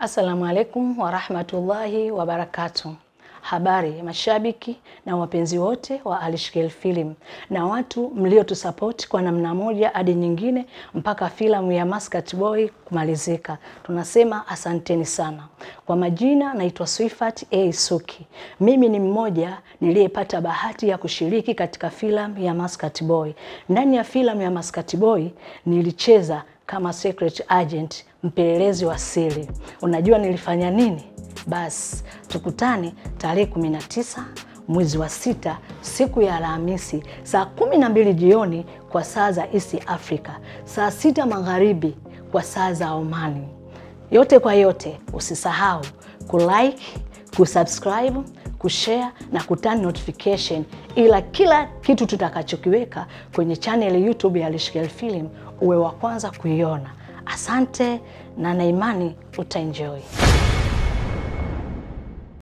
Assalamu alaikum wa rahmatullahi wa barakatuh. Habari mashabiki na wapenzi wote wa Alishkel Film na watu mlio tusupport kwa namna moja hadi nyingine mpaka filamu ya Muscat Boy kumalizika. Tunasema asanteni sana. Kwa majina naitwa Swifat A. Suki. Mimi ni mmoja niliyepata bahati ya kushiriki katika filamu ya Muscat Boy. Ndani ya filamu ya Muscat Boy nilicheza kama secret agent, mpelelezi wa siri. Unajua nilifanya nini? Bas, tukutane tarehe 19 mwezi wa 6 siku ya Alhamisi saa 12 jioni kwa saa za East Africa, saa 6 magharibi kwa saa za Omani. Yote kwa yote, usisahau kulike, kusubscribe, kushare na kuturn notification, ila kila kitu tutakachokiweka kwenye channel YouTube ya Alishkel Film uwe wa kwanza kuiona. Asante na naimani utaenjoy.